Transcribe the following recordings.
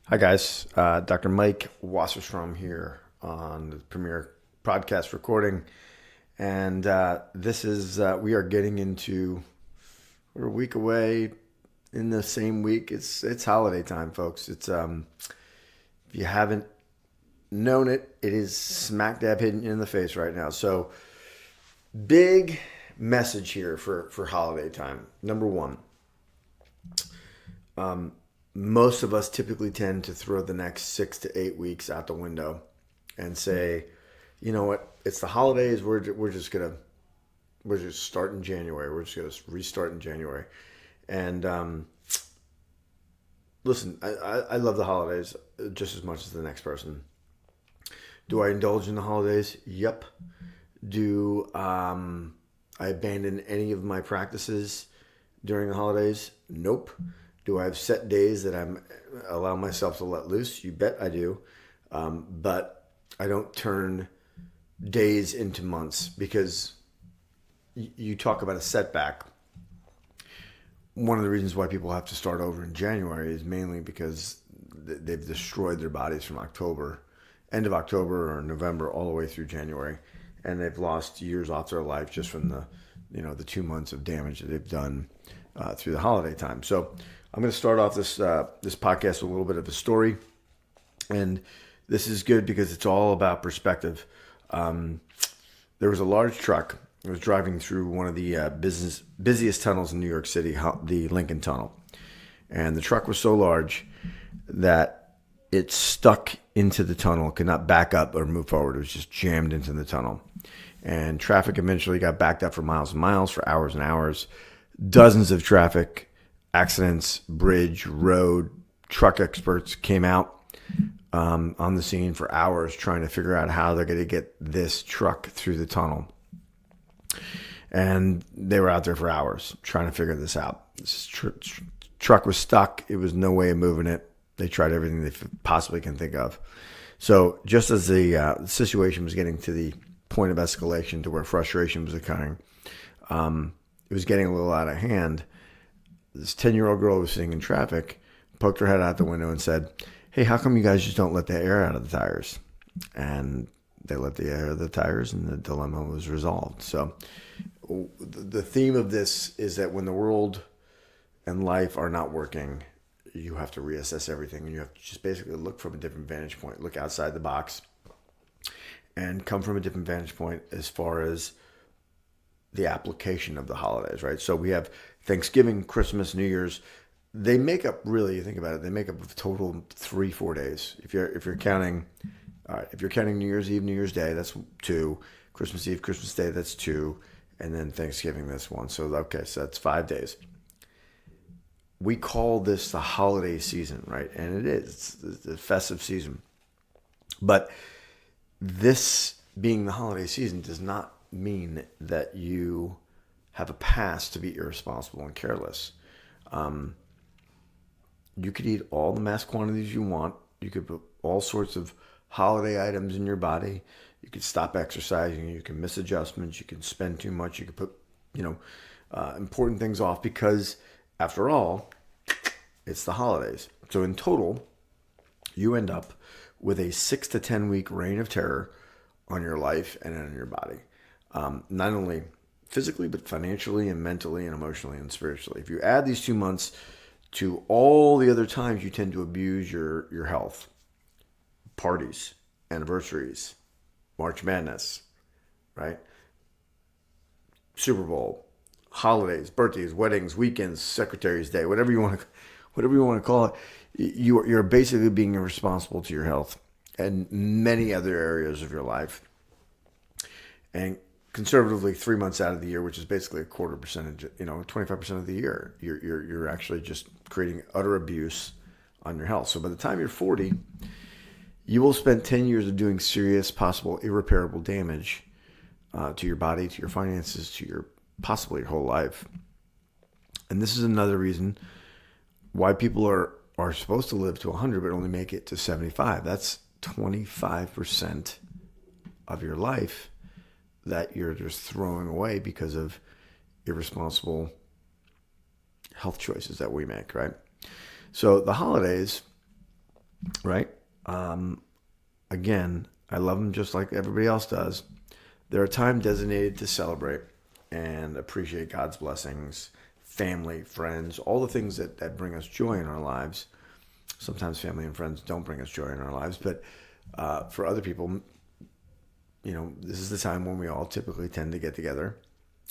Hi, guys. Dr. Mike Wasserstrom here on the Premier Podcast recording. And this is, we are getting into, we're a week away in the same week. It's holiday time, folks. If you haven't known it, it is smack dab hitting you in the face right now. So, big message here for holiday time. Number one, most of us typically tend to throw the next 6 to 8 weeks out the window and say, you know what, it's the holidays. We're just starting January. We're just gonna restart in January. And listen, I love the holidays just as much as the next person. Do I indulge in the holidays? Yep. Do I abandon any of my practices during the holidays? Nope. Do I have set days that I'm allow myself to let loose? You bet I do. But I don't turn days into months because you talk about a setback. One of the reasons why people have to start over in January is mainly because they've destroyed their bodies from end of October or November all the way through January, and they've lost years off their life just from the 2 months of damage that they've done through the holiday time. So I'm going to start off this podcast with a little bit of a story, and this is good because it's all about perspective. There was a large truck that was driving through one of the busiest tunnels in New York City, the Lincoln Tunnel, and the truck was so large that it stuck into the tunnel, could not back up or move forward. It was just jammed into the tunnel, and traffic eventually got backed up for miles and miles, for hours and hours. Dozens of traffic accidents, bridge, road, truck experts came out on the scene for hours trying to figure out how they're going to get this truck through the tunnel. And they were out there for hours trying to figure this out. This truck was stuck. It was no way of moving it. They tried everything they possibly can think of. So just as the situation was getting to the point of escalation to where frustration was occurring, it was getting a little out of hand. This 10-year-old girl was sitting in traffic, poked her head out the window and said, "Hey, how come you guys just don't let the air out of the tires?" And they let the air out of the tires, and the dilemma was resolved. So the theme of this is that when the world and life are not working, you have to reassess everything, and you have to just basically look from a different vantage point, look outside the box, and come from a different vantage point as far as the application of the holidays, right? So we have Thanksgiving, Christmas, New Year's. They make up, really, you think about it, they make up a total 3-4 days. If you're counting, all right, if you're counting New Year's Eve, New Year's Day, that's 2. Christmas Eve, Christmas Day, that's 2, and then Thanksgiving, that's 1. So okay, so that's 5 days. We call this the holiday season, right? And it is. It's the festive season. But this being the holiday season does not mean that you have a past to be irresponsible and careless. You could eat all the mass quantities you want. You could put all sorts of holiday items in your body. You could stop exercising. You can miss adjustments. You can spend too much. You could put, important things off because, after all, it's the holidays. So in total, you end up with a 6 to 10 week reign of terror on your life and on your body. Not only physically, but financially and mentally and emotionally and spiritually. If you add these 2 months to all the other times you tend to abuse your health, parties, anniversaries, March Madness, right? Super Bowl, holidays, birthdays, weddings, weekends, Secretary's Day, whatever you want to call it, you're basically being irresponsible to your health and many other areas of your life. And conservatively, 3 months out of the year, which is basically a quarter percentage, 25% of the year, you're actually just creating utter abuse on your health. So by the time you're 40, you will spend 10 years of doing serious, possible, irreparable damage to your body, to your finances, to your possibly your whole life. And this is another reason why people are supposed to live to 100 but only make it to 75. That's 25% of your life that you're just throwing away because of irresponsible health choices that we make, right? So the holidays right? Again, I love them just like everybody else does. They're a time designated to celebrate and appreciate God's blessings, family, friends, all the things that bring us joy in our lives. Sometimes family and friends don't bring us joy in our lives, but for other people, this is the time when we all typically tend to get together.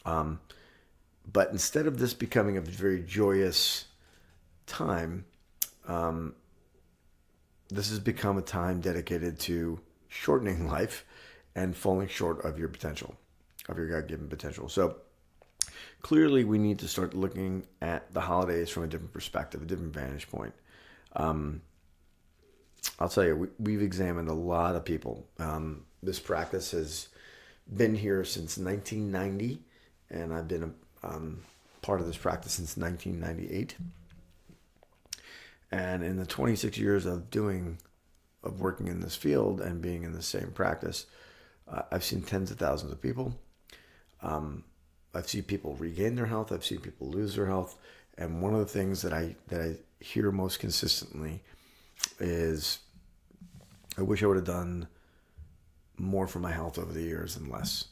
But instead of this becoming a very joyous time, this has become a time dedicated to shortening life and falling short of your potential, of your God-given potential. So clearly we need to start looking at the holidays from a different perspective, a different vantage point. I'll tell you, we've examined a lot of people. This practice has been here since 1990, and I've been a part of this practice since 1998. And in the 26 years of working in this field and being in the same practice, I've seen tens of thousands of people. I've seen people regain their health. I've seen people lose their health. And one of the things that I hear most consistently is, I wish I would have done more for my health over the years and less.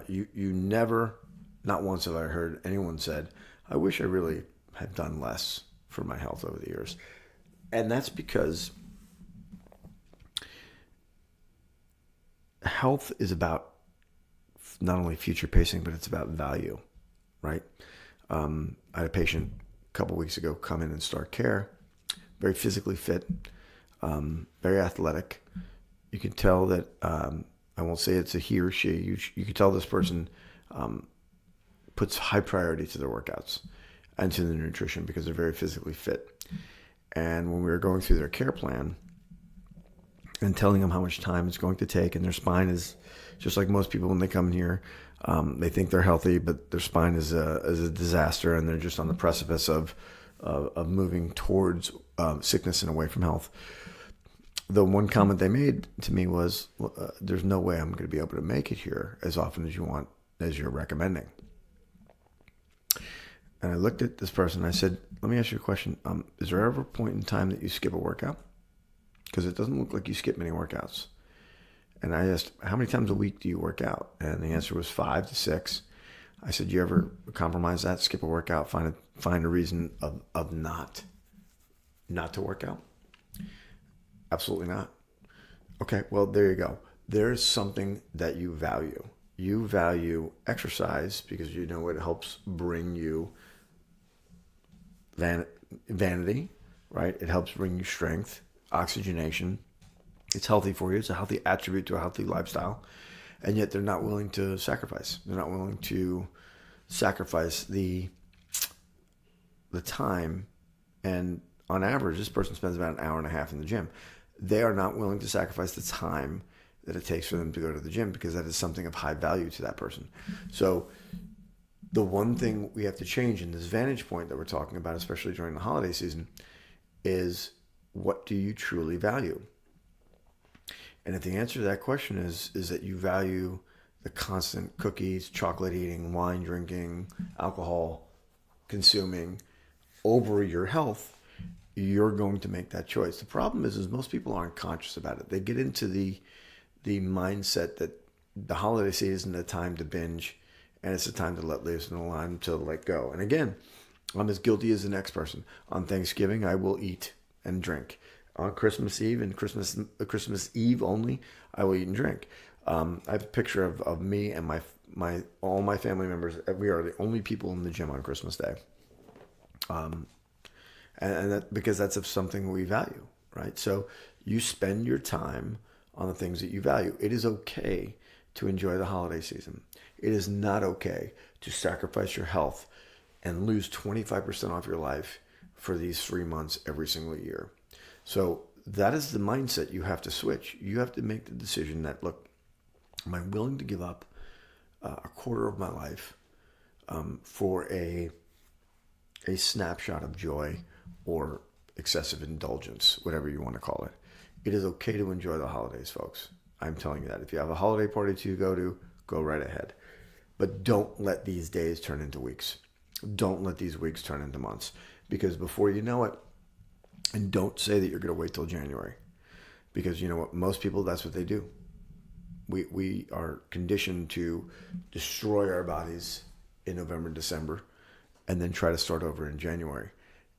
You never, not once have I heard anyone said, I wish I really had done less for my health over the years. And that's because health is about not only future pacing, but it's about value, right? I had a patient a couple weeks ago come in and start care, very physically fit, very athletic. You can tell that, I won't say it's a he or she, you can tell this person puts high priority to their workouts and to their nutrition because they're very physically fit. And when we were going through their care plan and telling them how much time it's going to take, and their spine is just like most people when they come in here, they think they're healthy, but their spine is a disaster, and they're just on the precipice of moving towards sickness and away from health. The one comment they made to me was, there's no way I'm going to be able to make it here as often as you want, as you're recommending. And I looked at this person and I said, let me ask you a question. Is there ever a point in time that you skip a workout? Because it doesn't look like you skip many workouts. And I asked, how many times a week do you work out? And the answer was 5 to 6. I said, you ever compromise that, skip a workout, find a reason of not to work out? Absolutely not. Okay, well, there you go. There's something that you value. You value exercise because you know it helps bring you vanity, right? It helps bring you strength, oxygenation. It's healthy for you. It's a healthy attribute to a healthy lifestyle. And yet they're not willing to sacrifice. They're not willing to sacrifice the time. And on average, this person spends about an hour and a half in the gym. They are not willing to sacrifice the time that it takes for them to go to the gym because that is something of high value to that person. So the one thing we have to change in this vantage point that we're talking about, especially during the holiday season, is what do you truly value? And if the answer to that question is that you value the constant cookies, chocolate eating, wine drinking, alcohol consuming over your health, you're going to make that choice. The problem is most people aren't conscious about it. They get into the mindset that the holiday season isn't a time to binge, and it's a time to let loose and a time to let go. And again, I'm as guilty as the next person. On Thanksgiving, I will eat and drink. On Christmas Eve and Christmas Eve only, I will eat and drink. I have a picture of me and all my family members. We are the only people in the gym on Christmas Day. And that, because that's something we value, right? So you spend your time on the things that you value. It is okay to enjoy the holiday season. It is not okay to sacrifice your health and lose 25% off your life for these 3 months every single year. So that is the mindset you have to switch. You have to make the decision that, look, am I willing to give up a quarter of my life for a snapshot of joy or excessive indulgence, whatever you want to call it? It is okay to enjoy the holidays, folks. I'm telling you that. If you have a holiday party to go to, go right ahead. But don't let these days turn into weeks. Don't let these weeks turn into months. Because before you know it, And don't say that you're going to wait till January, because you know what? Most people, that's what they do. We are conditioned to destroy our bodies in November and December and then try to start over in January.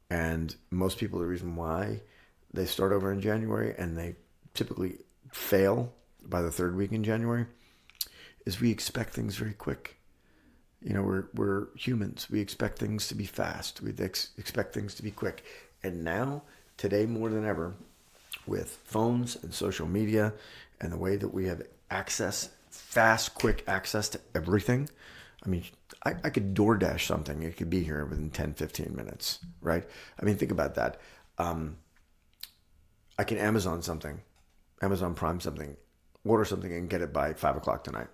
And most people, the reason why they start over in January and they typically fail by the third week in January is we expect things very quick. You know, we're humans. We expect things to be fast. We expect things to be quick. And now, today more than ever, with phones and social media and the way that we have fast, quick access to everything. I mean, I could DoorDash something. It could be here within 10, 15 minutes, right? I mean, think about that. I can Amazon something, Amazon Prime something, order something and get it by 5 o'clock tonight.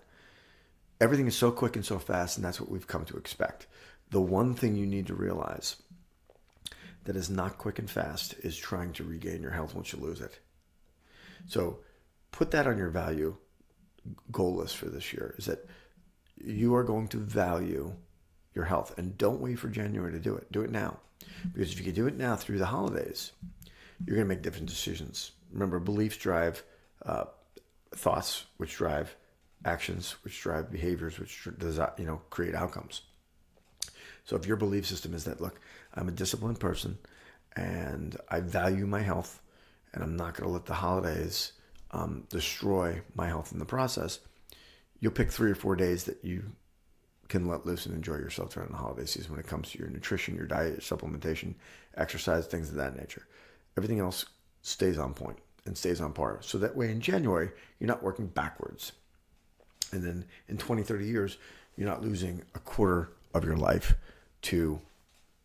Everything is so quick and so fast, and that's what we've come to expect. The one thing you need to realize that is not quick and fast is trying to regain your health once you lose it. So put that on your value goal list for this year, is that you are going to value your health. And don't wait for January to do it. Do it now. Because if you can do it now through the holidays, you're going to make different decisions. Remember, beliefs drive thoughts, which drive actions, which drive behaviors, which create outcomes. So if your belief system is that, look, I'm a disciplined person and I value my health and I'm not going to let the holidays destroy my health in the process, you'll pick 3 or 4 days that you can let loose and enjoy yourself during the holiday season when it comes to your nutrition, your diet, your supplementation, exercise, things of that nature. Everything else stays on point and stays on par. So that way in January, you're not working backwards. And then in 20, 30 years, you're not losing a quarter of your life to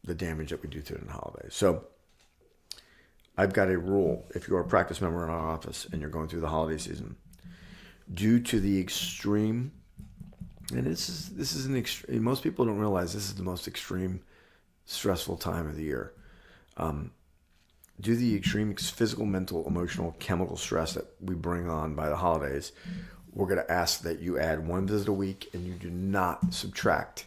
the damage that we do during the holidays. So I've got a rule. If you're a practice member in our office and you're going through the holiday season, due to the extreme, and this is an extreme, most people don't realize this is the most extreme, stressful time of the year. Due to the extreme physical, mental, emotional, chemical stress that we bring on by the holidays, we're going to ask that you add 1 visit a week and you do not subtract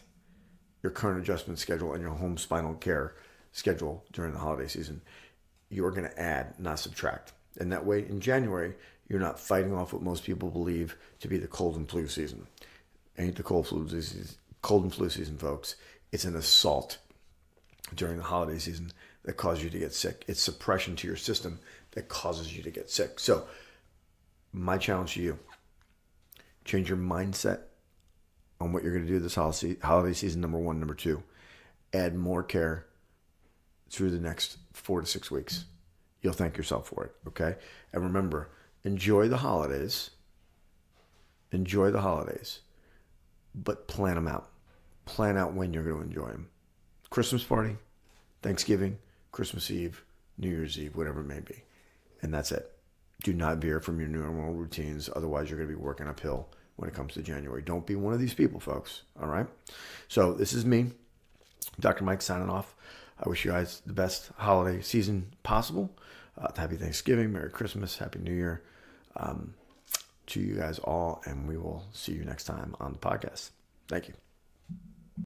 your current adjustment schedule and your home spinal care schedule during the holiday season. You're going to add, not subtract. And that way, in January, you're not fighting off what most people believe to be the cold and flu season. Ain't the cold and flu season, folks. It's an assault during the holiday season that causes you to get sick. It's suppression to your system that causes you to get sick. So, my challenge to you, change your mindset on what you're going to do this holiday season, number 1. Number 2, add more care through the next 4 to 6 weeks. You'll thank yourself for it, okay? And remember, enjoy the holidays, but plan them out. Plan out when you're going to enjoy them. Christmas party, Thanksgiving, Christmas Eve, New Year's Eve, whatever it may be. And that's it. Do not veer from your normal routines. Otherwise, you're going to be working uphill when it comes to January. Don't be one of these people, folks. All right? So this is me, Dr. Mike, signing off. I wish you guys the best holiday season possible. Happy Thanksgiving, Merry Christmas, Happy New Year to you guys all. And we will see you next time on the podcast. Thank you.